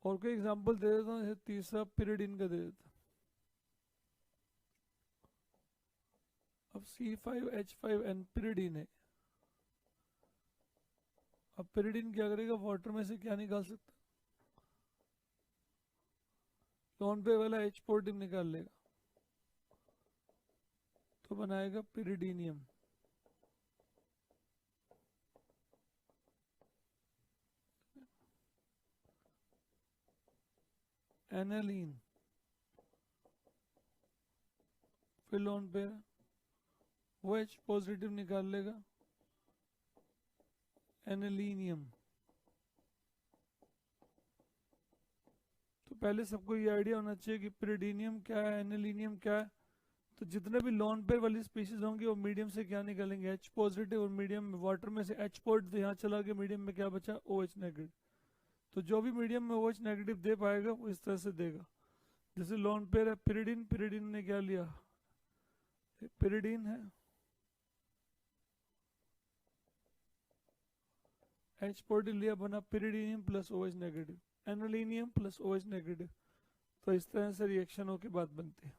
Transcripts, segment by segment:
और कोई एग्जांपल दे देता हूँ, जैसे तीसरा पिरिडिन का दे देता हूँ। अब C5H5N पिरिडिन है। अब पिरिडिन क्या करेगा, वाटर में से क्या निकाल सकता, लोन पे वाला H पोर्टिव निकाल लेगा, तो बनाएगा पिरिडीनियम। एनालीन, फिर लोन पे वो H पॉजिटिव निकाल लेगा, एनालीनियम। तो पहले सबको ये आइडिया होना चाहिए कि पिरिडीनियम क्या है, एनालीनियम क्या है। तो जितने भी लॉन पेयर वाली स्पीशीज होंगी वो मीडियम से क्या निकालेंगे, H पॉजिटिव, और मीडियम में वाटर में से H पॉजिटिव यहाँ चला गया, मीडियम में क्या बचा, OH नेगेटिव। तो जो भी मीडियम में OH नेगेटिव दे पाएगा वो इस तरह से देगा। जैसे लॉन पेयर है पिरिडिन, पिरिडिन ने क्या लिया, पिरिडिन है, H पॉजिटिव लिया, बना pyridinium plus OH negative, anilinium plus OH negative. तो इस तरह से रिएक्शन होके बात बनती है।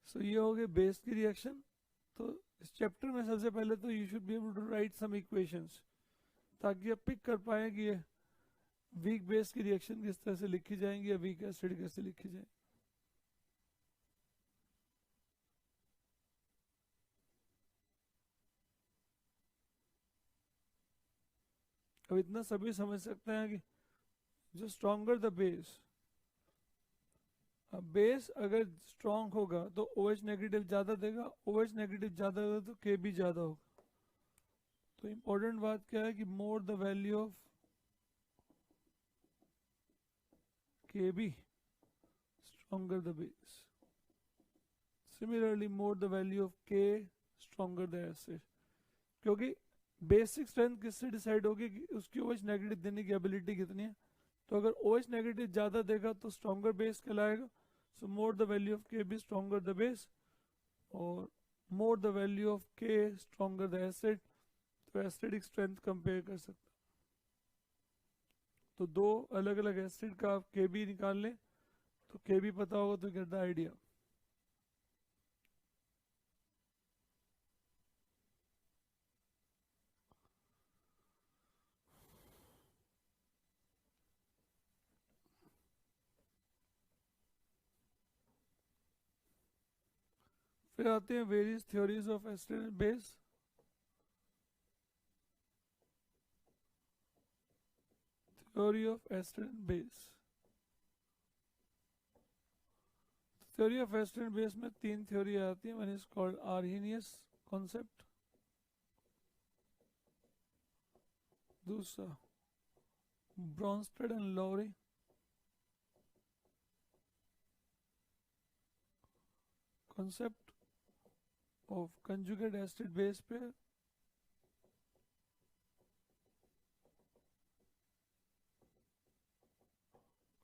सो ये हो गए बेस की रिएक्शन। तो इस चैप्टर में सबसे पहले तो you should be able to write some equations, ताकि आप पिक कर पाए कि ये वीक बेस की रिएक्शन किस तरह से लिखी जाएंगी या वीक एसिड कैसे लिखी जाएंगी। अब इतना सभी समझ सकते हैं कि जो स्ट्रॉन्गर द बेस, अब बेस अगर स्ट्रांग होगा तो OH नेगेटिव ज़्यादा देगा, OH नेगेटिव ज़्यादा होगा तो Kb ज़्यादा होगा। तो इम्पोर्टेंट बात क्या है कि मोर the value of Kb stronger the base, similarly more the value of K stronger the acid। क्योंकि बेसिक स्ट्रेंथ किससे डिसाइड होगी कि उसकी OH नेगेटिव देने की एबिलिटी कितनी है। तो अगर OH नेगेटिव ज़्यादा देगा तो स्ट्रॉन्गर बेस कहलाएगा। So more the value of Kb stronger the base, और more the value of K stronger the acid. तो एसिडिक स्ट्रेंथ कंपेयर कर सकते। तो दो अलग अलग एसिड का आप Kb निकाल लें, तो Kb पता होगा तो गेट द आइडिया। फिर आते हैं various theories of acid and base. Theory of acid and base, theory of acid and base में तीन थ्योरी आती है। One is called Arrhenius concept, दूसरा Bronsted and Lowry, concept of conjugate acid base पे,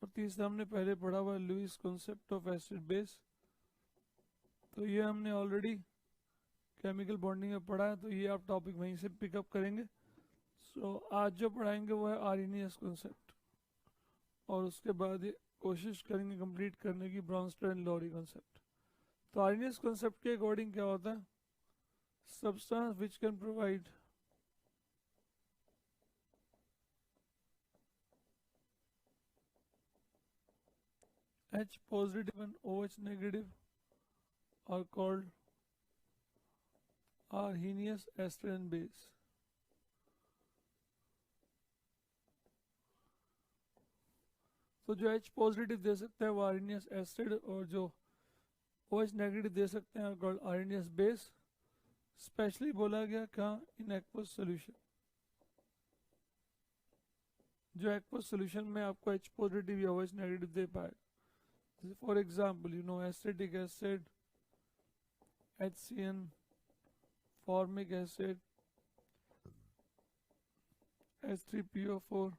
और तीसरा हमने पहले पढ़ा हुआ Lewis concept of acid base. तो ये हमने ऑलरेडी केमिकल बॉन्डिंग में पढ़ा है, तो ये आप टॉपिक वहीं से पिकअप करेंगे। सो आज जो पढ़ाएंगे वो है आर्हेनियस कॉन्सेप्ट, और उसके बाद ये कोशिश करेंगे कंप्लीट करने की ब्रॉन्स्टेड एंड लॉरी कॉन्सेप्ट। तो आर्हेनियस कॉन्सेप्ट के अकॉर्डिंग क्या होता है, substance which can provide H positive and OH negative are called arrhenius ester and base। तो जो H पॉजिटिव दे सकते हैं वो आर्हेनियस एसिड, और जो OH नेगेटिव दे सकते हैं कॉल्ड आर्हेनियस बेस। स्पेशली बोला गया कहाँ, इन एक्वस सोल्यूशन। जो एक्वस सोल्यूशन में आपको H पॉजिटिव या OH नेगेटिव दे पाए, जैसे for example you know acetic acid, HCN, formic acid, H3PO4,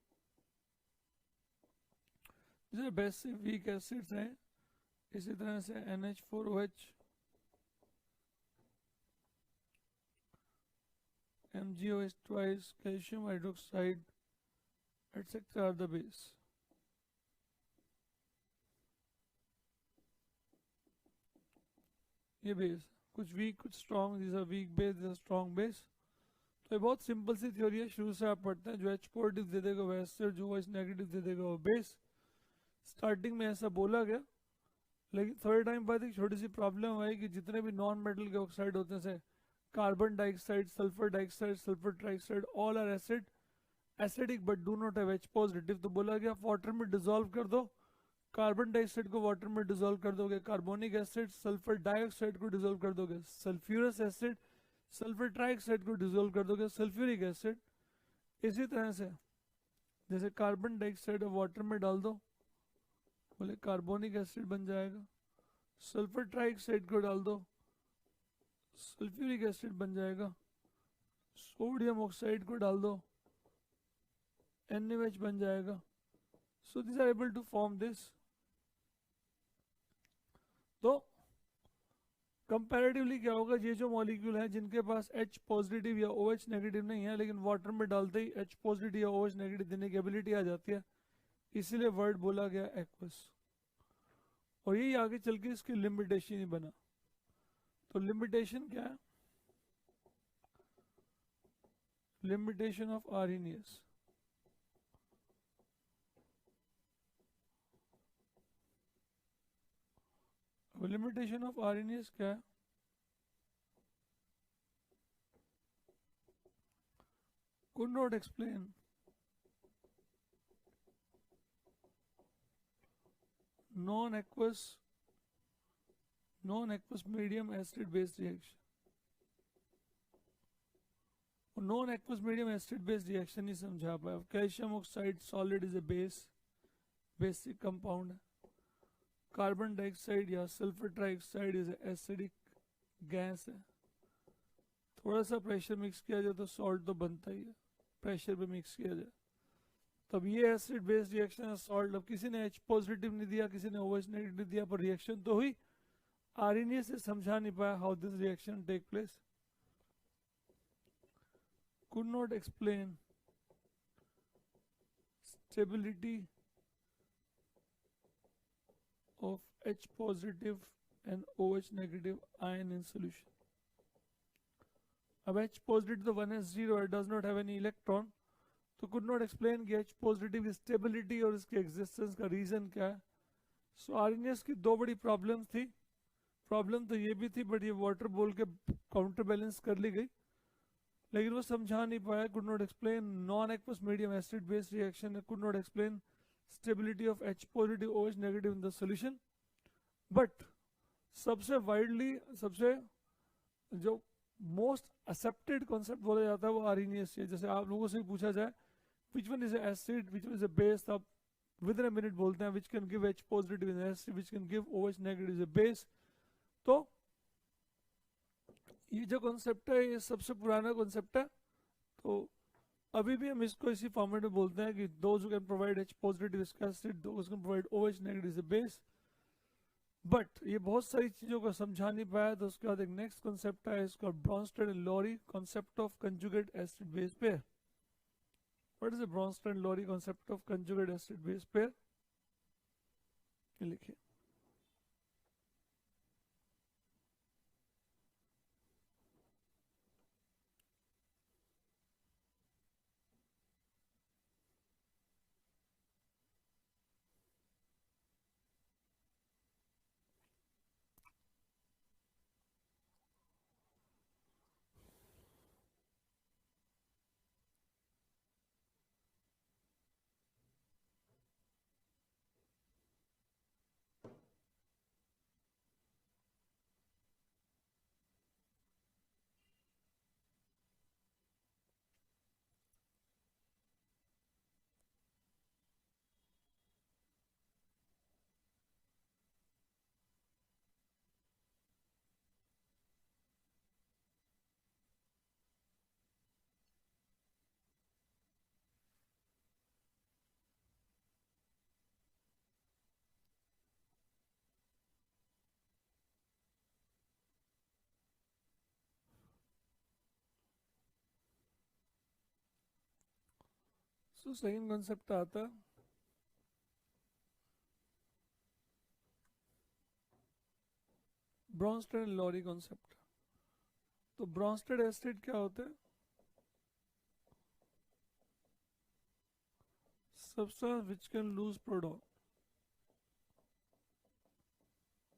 जो बेसिक वीक एसिड्स हैं। इसी तरह से NH4OH, MgOH twice, calcium hydroxide, etcetera are the base. ये बेस कुछ वीक कुछ strong, this are weak base, this are strong base. तो ये बहुत सिंपल सी थ्योरी है, शुरू से आप पढ़ते हैं। जो H पॉजिटिव दे देगा वो एसिड, जो H नेगेटिव दे देगा वो बेस। स्टार्टिंग में ऐसा बोला गया, लेकिन थोड़े टाइम बाद एक छोटी सी प्रॉब्लम आई कि जितने भी नॉन मेटल के ऑक्साइड होते हैं, carbon dioxide, sulphur trioxide, all are acid, acidic but do not have H positive. तो बोला गया वाटर में डिसॉल्व कर दो, कार्बन डाइऑक्साइड को वाटर में डिसॉल्व कर दोगे, कार्बोनिक एसिड सल्फर डाइऑक्साइड को डिसॉल्व कर दोगे, सल्फ्यूरस एसिड सल्फर ट्राइऑक्साइड को डिसॉल्व कर दोगे, सल्फ्यूरिक एसिड। इसी तरह से जैसे कार्बन डाइऑक्साइड वाटर में डाल दो, बोले कार्बोनिक एसिड बन जाएगा, सल्फर ट्राइऑक्साइड को डाल दो, सल्फ्यूरिक एसिड बन जाएगा, सोडियम ऑक्साइड को डाल दो, NaOH बन जाएगा। So this are able to form this. तो कंपैरेटिवली क्या होगा, ये जो मॉलिक्यूल हैं जिनके पास H पॉजिटिव या OH नेगेटिव नहीं है, लेकिन वाटर में डालते ही H पॉजिटिव या OH नेगेटिव देने की एबिलिटी आ जाती है, इसीलिए वर्ड बोला गया एक्वस। और यही आगे चल के इसकी लिमिटेशन ही बना। तो लिमिटेशन क्या है? Limitation of Arrhenius. Limitation of Arrhenius क्या है? could not explain non-aqueous medium acid base reaction। Non aqueous medium acid base reaction नहीं समझा पाया। Calcium oxide solid is a base, basic compound है। कार्बन डाइऑक्साइड या sulphur trioxide is acidic gas है। थोड़ा सा प्रेशर मिक्स किया जाए तो सॉल्ट तो बनता ही है, प्रेशर पे मिक्स किया जाए तब ये एसिड बेस रिएक्शन है सॉल्ट। अब किसी ने H पॉजिटिव नहीं दिया, किसी ने OH नेगेटिव दिया, पर रिएक्शन तो हुई। आर्हेनियस से समझा नहीं पाया how this reaction take place. could not explain stability of H positive and OH negative ion in solution। अब H positive तो 1s0 है, does not have any electron, तो could not explain कि H positive stability और इसके existence का reason क्या है। सो आर्हेनियस की दो बड़ी प्रॉब्लम्स थी। प्रॉब्लम तो ये भी थी, बट ये वाटर बोल के काउंटर बैलेंस कर ली गई, लेकिन वो समझा नहीं पाया। Could not explain non aqueous medium acid base reaction, could not explain stability of H positive OH negative in the solution. But सबसे वाइडली, सबसे जो मोस्ट एक्सेप्टेड कॉन्सेप्ट बोला जाता है वो आर्हेनियस है। जैसे आप लोगों से पूछा जाए which one is acid, which one is a base, तब विद इन अ मिनट बोलते हैं which can give H positive is acid, which can give OH negative is a base. तो ये जो कॉन्सेप्ट है ये सबसे पुराना कॉन्सेप्ट है। तो अभी भी हम इसको इसी फॉर्मेट में बोलते हैं कि those who can provide H positive is acid, those can provide OH negative is a base. But ये बहुत सारी चीजों को समझा नहीं पाया। तो उसके बाद एक नेक्स्ट कॉन्सेप्ट है, इसका Bronsted and Lowry concept of conjugate acid base pair. What is the Bronsted and Lowry concept of conjugate acid base pair? लिखिए। सो सेकंड कॉन्सेप्ट आता ब्रॉन्स्टेड एंड लॉरी कॉन्सेप्ट। तो ब्रॉन्स्टेड एसिड क्या होता है? Substance which can lose proton,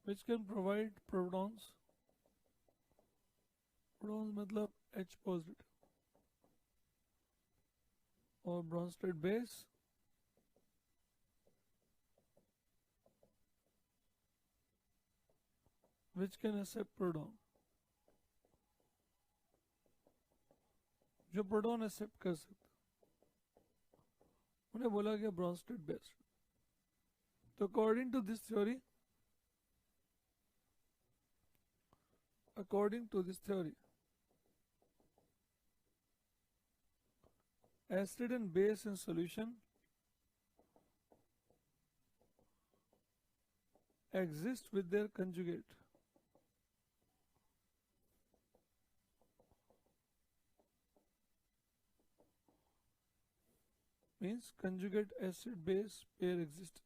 which can provide protons, protons मतलब H positive, और Bronsted base which can accept proton, जो proton accept कर सकते, उन्हें बोला गया ब्रॉन्स्टेड बेस। तो according to this theory, acid and base in solution exist with their conjugate. Means conjugate acid base pair exists.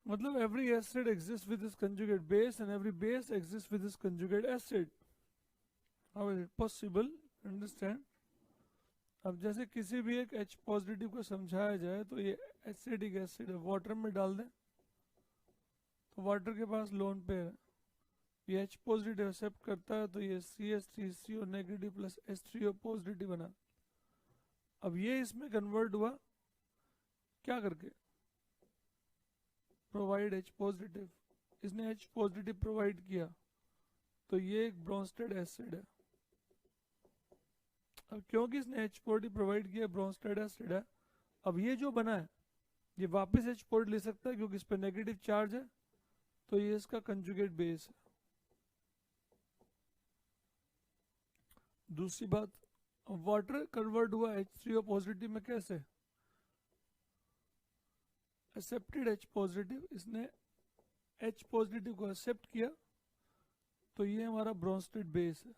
मतलब every acid exists with its conjugate base and every base exists with its conjugate acid. How is it possible? Understand? अब जैसे किसी भी एक H positive को समझाया जाए तो ये एसिडिक एसिड है, वाटर में डाल दें तो वाटर के पास लोन पेयर है, ये H पॉजिटिव एक्सेप्ट करता है तो ये CH3CO negative plus H3O positive बना। अब ये इसमें कन्वर्ट हुआ क्या करके? प्रोवाइड H पॉजिटिव, इसने H पॉजिटिव प्रोवाइड किया तो ये एक ब्रॉन्स्टेड एसिड है। अब क्योंकि इसने H पॉजिटिव प्रोवाइड किया, ब्रॉन्स्टेड एसिड है, अब ये जो बना है ये वापस H पॉजिटिव ले सकता है क्योंकि इस पर नेगेटिव चार्ज है, तो ये इसका कंजुगेट बेस है। दूसरी बात, वाटर कन्वर्ट हुआ H3O पॉजिटिव में कैसे? एक्सेप्टेड H पॉजिटिव, इसने H पॉजिटिव को एक्सेप्ट किया तो ये हमारा ब्रॉन्स्टेड बेस है।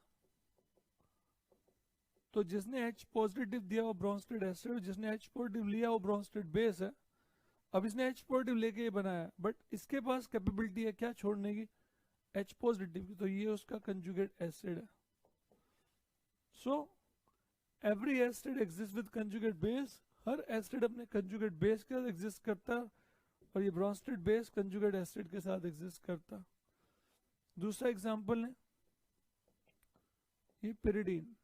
तो जिसने H पॉजिटिव दिया वो ब्रॉन्स्टेड एसिड, जिसने H पॉजिटिव लिया वो ब्रॉन्स्टेड बेस है। अब इसने H पॉजिटिव लेके ये बनाया, बट इसके पास कैपेबिलिटी है क्या छोड़ने की? H पॉजिटिव की, तो ये उसका कंजुगेट एसिड है। So every acid exist with conjugate base, her acid अपने कंजुगेट बेस के साथ एग्जिस्ट करता, और ये ब्रॉन्स्टेड बेस कंजुगेट एसिड के साथ एग्जिस्ट करता। दूसरा एग्जांपल है ये पिरिडीन।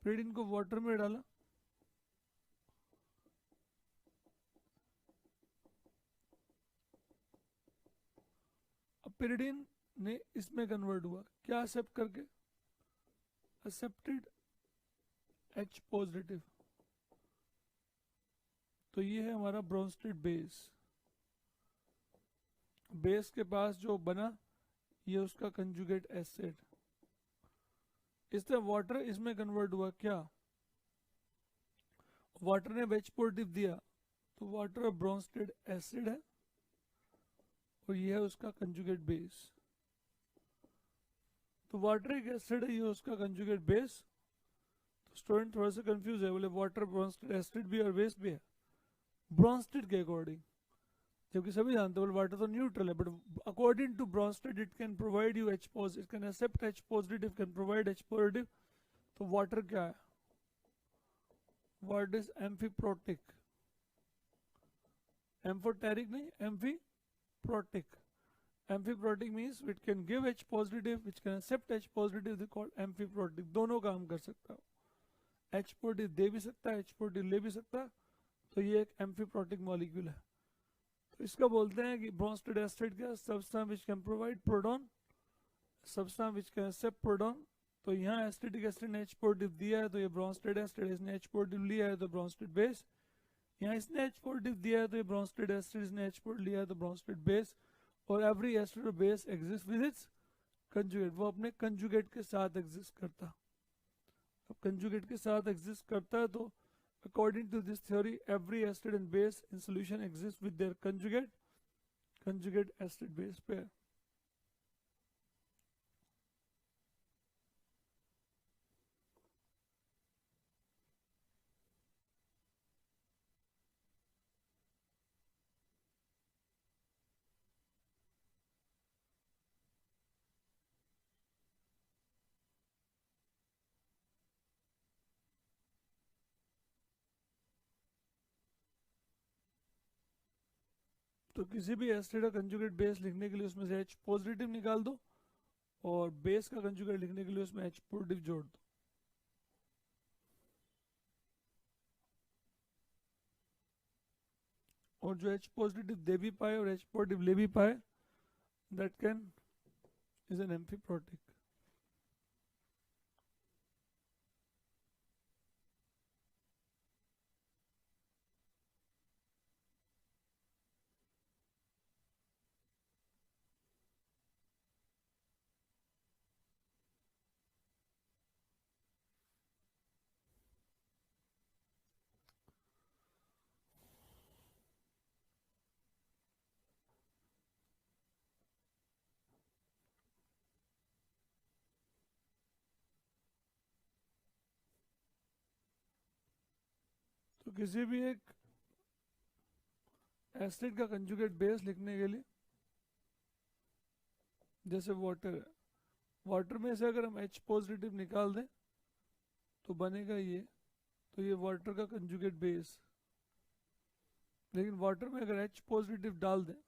पिरिडीन को वाटर में डाला, अब पिरिडीन ने इसमें कन्वर्ट हुआ क्या एक्सेप्ट करके? एक्सेप्टेड H पॉजिटिव, तो ये है हमारा ब्रॉन्स्टेड बेस। बेस के पास जो बना ये उसका कंजुगेट एसिड। इस तरह वाटर इसमें कन्वर्ट हुआ क्या? वाटर ने H पॉजिटिव दिया तो वाटर ब्रॉन्स्टेड एसिड है और ये है उसका कंजुगेट बेस। तो वाटर एक एसिड है, ये उसका कंजुगेट बेस। तो स्टूडेंट थोड़ा सा कंफ्यूज है, बोले वाटर ब्रॉन्स्टेड एसिड भी और बेस भी है ब्रॉन्स्टेड के अकॉर्डिंग, जबकि सभी जानते हैं वाटर तो न्यूट्रल है, but according to Bronsted it can provide you H positive, it can accept H positive, can provide H positive. तो वाटर क्या है? What is amphiprotic? एम्फोटेरिक नहीं, amphiprotic. Amphiprotic means it can give H positive, it can accept H positive, they called amphiprotic. दोनों काम कर सकता है, H positive दे भी सकता है, H पॉजिटिव ले भी सकता है, तो ये एक एम्फीप्रोटिक मॉलिक्यूल है। तो इसका बोलते हैं कि ब्रॉन्स्टेड एसिड का substance which can provide proton, substance which can accept proton. तो यहाँ एसिटिक एसिड ने H पॉजिटिव दिया है तो ये ब्रॉन्स्टेड एसिड, इसने H पॉजिटिव लिया है तो ब्रॉन्स्टेड बेस। यहाँ इसने H पॉजिटिव दिया है तो ये ब्रॉन्स्टेड एसिड, इसने H पॉजिटिव लिया है तो ब्रॉन्स्टेड बेस। और एवरी एसिड और base exist with its conjugate, वो अपने कंजुगेट के साथ एग्जिस्ट करता। अब कंजुगेट के साथ एग्जिस्ट करता है तो according to this theory every acid and base in solution exists with their conjugate acid base pair। तो किसी भी एसिड का कंजुगेट बेस लिखने के लिए उसमें से H पॉजिटिव निकाल दो और बेस का कंजुगेट लिखने के लिए उसमें H पॉजिटिव जोड़ दो। और जो H पॉजिटिव दे भी पाए और H पॉजिटिव ले भी पाए, that can is an amphiprotic. तो किसी भी एक एसिड का कंजुगेट बेस लिखने के लिए, जैसे वाटर है, वाटर में से अगर हम H पॉजिटिव निकाल दें तो बनेगा ये, तो ये वाटर का कंजुगेट बेस। लेकिन वाटर में अगर H पॉजिटिव डाल दें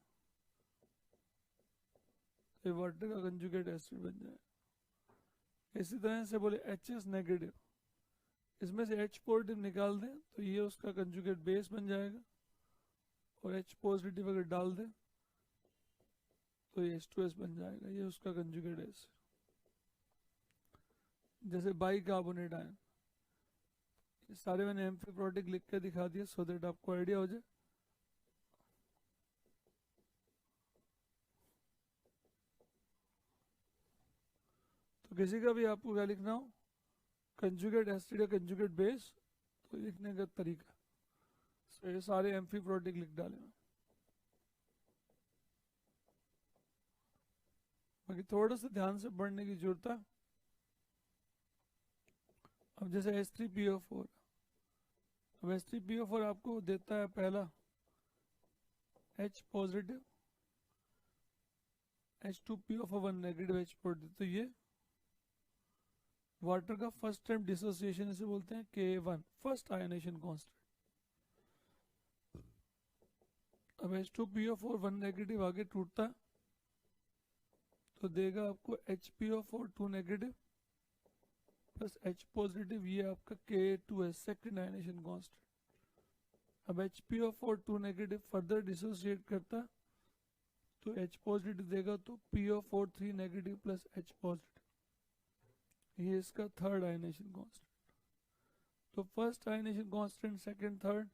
तो ये वाटर का कंजुगेट एसिड बन जाए। इसी तरह से बोले HS नेगेटिव, इसमें से H पॉजिटिव निकाल दें तो ये उसका कंजुगेट बेस बन जाएगा, और H पॉजिटिव अगर डाल दें तो ये H2S बन जाएगा, ये उसका कंजुगेट एसिड। जैसे बाइकार्बोनेट आयन, ये सारे मैंने एम्फीप्रोटिक लिख के दिखा दिए सो दैट आपको आइडिया हो जाए। तो किसी का भी आपको क्या लिखना हो, कंजुगेट एसिड या कंजुगेट बेस, तो लिखने का तरीका, सो ये सारे एम्फीप्रोटिक लिख डाले मैं। बाकी थोड़ा सा ध्यान से पढ़ने की जरूरत है। अब जैसे H3PO4, अब H3PO4 आपको देता है पहला H positive, H2PO4 negative, H positive, तो ये वाटर का फर्स्ट टाइम डिसोसिएशन इसे बोलते हैं Ka1, फर्स्ट आयनेशन कांस्टेंट। अब H2PO4 1 नेगेटिव आगे टूटता है तो देगा आपको HPO4 2 negative plus H positive, ये आपका Ka2S सेकेंड आयनेशन कांस्टेंट। अब HPO4 2 नेगेटिव फर्दर डिसोसिएट करता तो H पॉजिटिव देगा तो PO4 3 negative plus H positive, ये इसका थर्ड आयनेशन कांस्टेंट। तो first ionisation constant, second, third,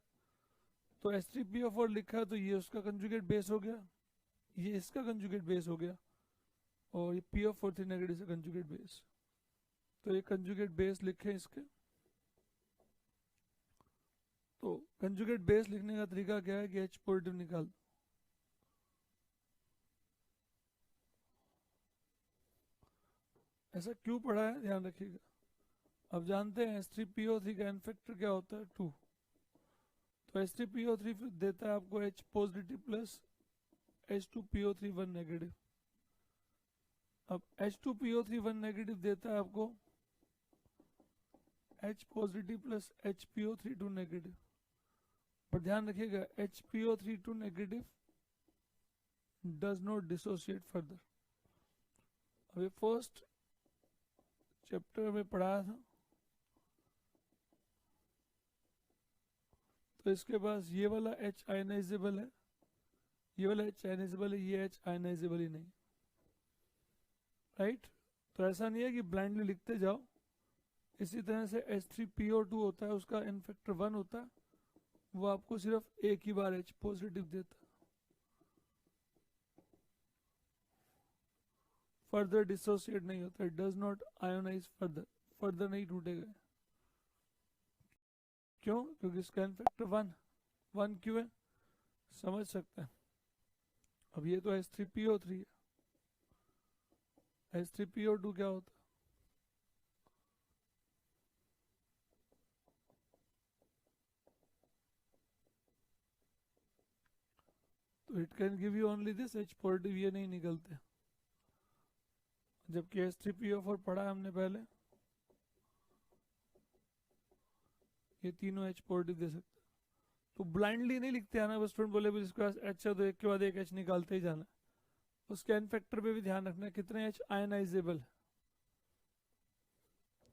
तो H3PO4 लिखा तो ये उसका कंजुगेट बेस हो गया, ये इसका कंजुगेट बेस हो गया, और ये PO4 3 नेगेटिव से कंजुगेट बेस। तो ये कंजुगेट बेस लिखे इसके। तो कंजुगेट बेस लिखने का तरीका क्या है कि H पॉजिटिव निकाल दो, ऐसा क्यों पढ़ा है ध्यान रखिएगा। अब जानते हैं H3PO3 का एन फैक्टर क्या होता है, 2। तो H3PO3 फिर देता है आपको H positive plus H2PO3 1 negative. अब H2PO3 1 नेगेटिव देता है आपको H positive plus HPO3 2 negative. पर ध्यान रखिएगा HPO3 2 negative does not dissociate further. अब ये फर्स्ट चैप्टर में पढ़ाया था, तो इसके पास ये वाला H आयनाइजेबल है, ये वाला H आयनाइजेबल है, ये H आयनाइजेबल ही नहीं, राइट। तो ऐसा नहीं है कि ब्लाइंडली लिखते जाओ। इसी तरह से H3PO2 होता है, उसका एन फैक्टर 1 होता है, वो आपको सिर्फ एक ही बार H पॉजिटिव देता है, फर्दर डिसोसिएट नहीं होता, does not ionise further, further नहीं टूटेगा। क्यों? क्योंकि इसका एन फैक्टर 1 क्यों है, समझ सकते हैं। अब ये तो H3PO3 है, H3PO2 क्या होता है, तो it can give you only this H positive, ये नहीं निकलते। जबकि H3PO4 पढ़ा है हमने पहले, ये तीनों H पॉजिटिव दे सकते हैं। तो ब्लाइंडली नहीं लिखते हैं ना, बस स्टूडेंट बोले भी इसके पास एच है तो एक के बाद एक एच निकालते ही जाना। उसके एन फैक्टर पे भी ध्यान रखना है कितने एच आयनाइजेबल,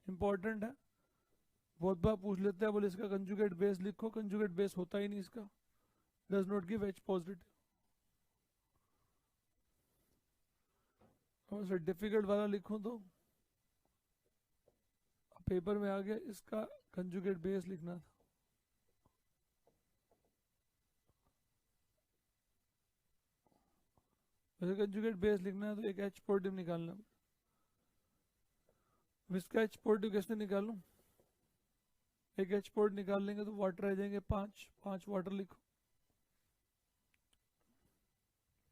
इंपॉर्टेंट है। बहुत बार पूछ लेते हैं, बोले इसका कंजुगेट बेस लिखो, कंजुगेट बेस होता ही नहीं इसका, does not give H positive. और डिफिकल्ट वाला लिखूं तो पेपर में आ गया, इसका कंजुगेट बेस लिखना था। वैसे कंजुगेट बेस लिखना है तो एक एच पॉजिटिव निकालना। इसका एच पॉजिटिव कैसे निकालूं? एक एच पॉजिटिव निकाल लेंगे तो वाटर रह जाएंगे 5, 5 वाटर लिखो।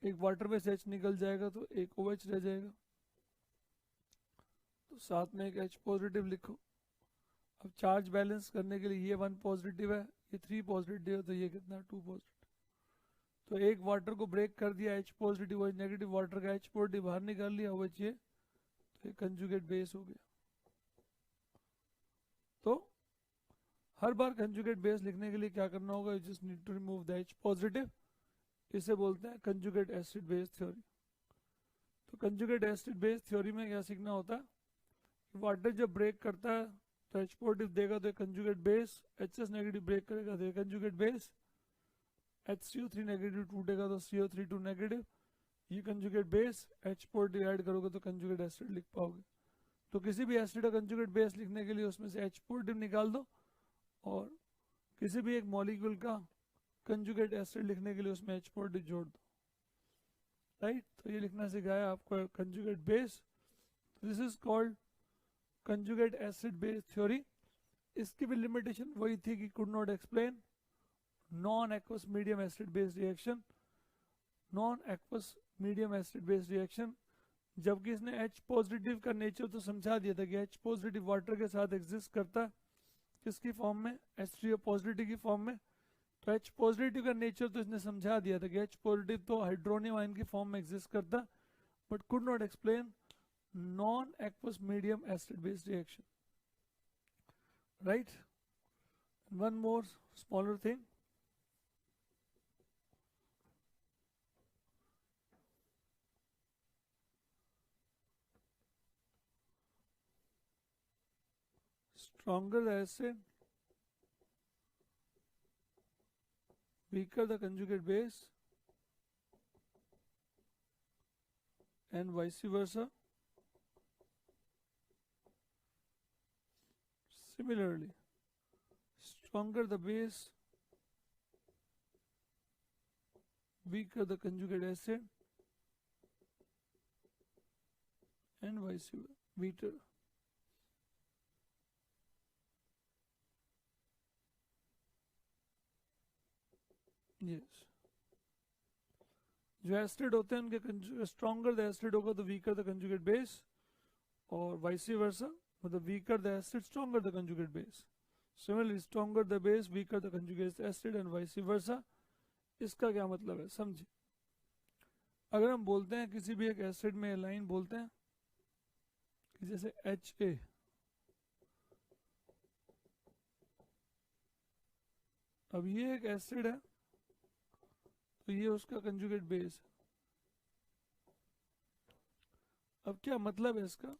एक वाटर में से एच निकल जाएगा तो एक OH रह जाएगा, तो साथ में एक H पॉजिटिव लिखो। अब चार्ज बैलेंस करने के लिए ये 1 पॉजिटिव है, ये 3 पॉजिटिव है, तो ये कितना 2 पॉजिटिव। तो एक वाटर को ब्रेक कर दिया, H positive OH negative, water का H पॉजिटिव बाहर निकाल लिया, OH ये, तो ये कंजुगेट बेस हो गया। तो हर बार कंजुगेट बेस लिखने के लिए क्या करना होगा, you just need to remove the H positive. इसे बोलते हैं कंजुगेट एसिड बेस थ्योरी। तो कंजुगेट एसिड बेस थ्योरी में क्या सीखना होता है, वाटर जब ब्रेक करता है तो H पॉजिटिव देगा तो conjugate base, HS negative break करेगा तो कंजुगेट बेस, HCO3 नेगेटिव टूटेगा तो CO3 नेगेटिव, ये conjugate base, H positive add करोगे तो कंजुगेट एसिड लिख पाओगे। तो किसी भी एसिड का कंजुगेट बेस लिखने के लिए उसमें से H पॉजिटिव निकाल दो, और किसी भी एक मॉलिक्यूल का कंजुगेट एसिड लिखने के लिए उसमें H पॉजिटिव जोड़ दो, राइट। तो ये लिखना सिखाया आपको conjugate base. This is called conjugate acid base theory. इसकी भी लिमिटेशन वही थी कि could not explain non aqueous medium acid base reaction, non aqueous medium acid base reaction. जबकि इसने H पॉजिटिव का नेचर तो समझा दिया था कि H पॉजिटिव वाटर के साथ एग्जिस्ट करता है, किसकी फॉर्म में, H3O पॉजिटिव की फॉर्म में। तो H पॉजिटिव का नेचर तो इसने समझा दिया था कि H पॉजिटिव तो हाइड्रोनियम आयन की फॉर्म में एग्जिस्ट करता, but could not explain non aqueous medium acid base reaction, right. One more smaller thing, stronger the acid, weaker the conjugate base, and vice versa. Similarly, stronger the base, weaker the conjugate acid, and vice versa. Yes. जो acid होते हैं उनके stronger the acid होगा तो weaker the conjugate base, और vice versa, मतलब weaker the acid stronger the conjugate base. Similarly stronger the base weaker the conjugate acid and vice versa. इसका क्या मतलब है समझिए। अगर हम बोलते हैं किसी भी एक एसिड में लाइन बोलते हैं कि जैसे HA, अब ये एक एसिड है तो ये उसका कंजुगेट बेस है। अब क्या मतलब है इसका,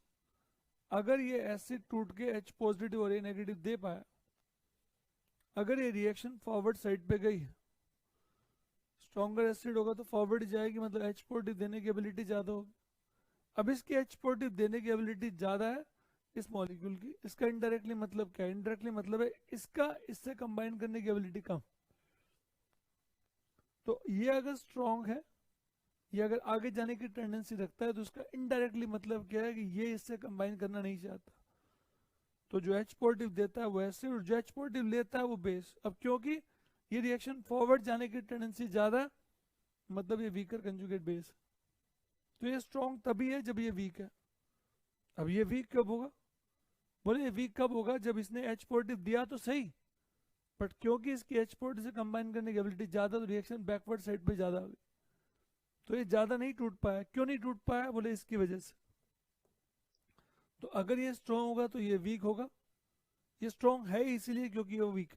अगर ये एसिड टूट के H पॉजिटिव और A नेगेटिव दे पाया, अगर ये रिएक्शन फॉरवर्ड साइड पे गई, स्ट्रॉन्गर एसिड होगा तो फॉरवर्ड जाएगी, मतलब H पॉजिटिव देने की एबिलिटी ज्यादा होगी। अब इसकी H पॉजिटिव देने की एबिलिटी ज्यादा है इस मॉलिक्यूल की, इसका इनडायरेक्टली मतलब क्या है, इनडायरेक्टली मतलब है इसका इससे कंबाइन करने की एबिलिटी कम। तो ये अगर स्ट्रॉन्ग है, ये अगर आगे जाने की टेंडेंसी रखता है, तो उसका इनडायरेक्टली मतलब क्या है कि ये इससे कंबाइन करना नहीं चाहता। तो जो H पॉजिटिव देता है वो एसिड, और जो H पॉजिटिव लेता है वो बेस। अब क्योंकि ये रिएक्शन फॉरवर्ड जाने की टेंडेंसी ज्यादा, मतलब ये वीकर कंजुगेट बेस। तो ये स्ट्रॉन्ग तभी है जब ये वीक है। अब ये वीक कब होगा, बोले ये वीक कब होगा, जब इसने H पॉजिटिव दिया तो सही, बट क्योंकि इसकी H पॉजिटिव से कंबाइन करने की एबिलिटी ज्यादा, तो रिएक्शन बैकवर्ड साइड पे ज्यादा होगी, तो ये ज्यादा नहीं टूट पाया। क्यों नहीं टूट पाया, बोले इसकी वजह से। तो अगर ये स्ट्रॉन्ग होगा तो ये वीक होगा, ये स्ट्रॉन्ग है इसीलिए क्योंकि वो वीक,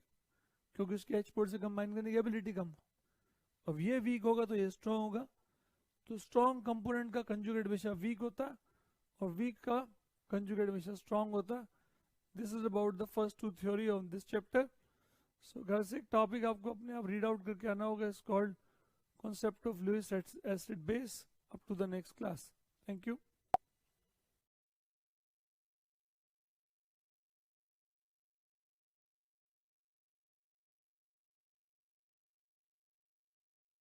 क्योंकि उसके H पोर्ट से कंबाइन करने की एबिलिटी कम। अब ये वीक होगा तो ये स्ट्रॉन्ग होगा। तो स्ट्रॉन्ग कंपोनेंट का कंजुगेट हमेशा वीक होता है और वीक का कंजुगेट हमेशा स्ट्रॉन्ग होता है। This is about the first two theory of this chapter. So घर से एक टॉपिक आपको अपने आप रीड आउट करके आना होगा, it's called concept of Lewis acid base, up to the next class. Thank you.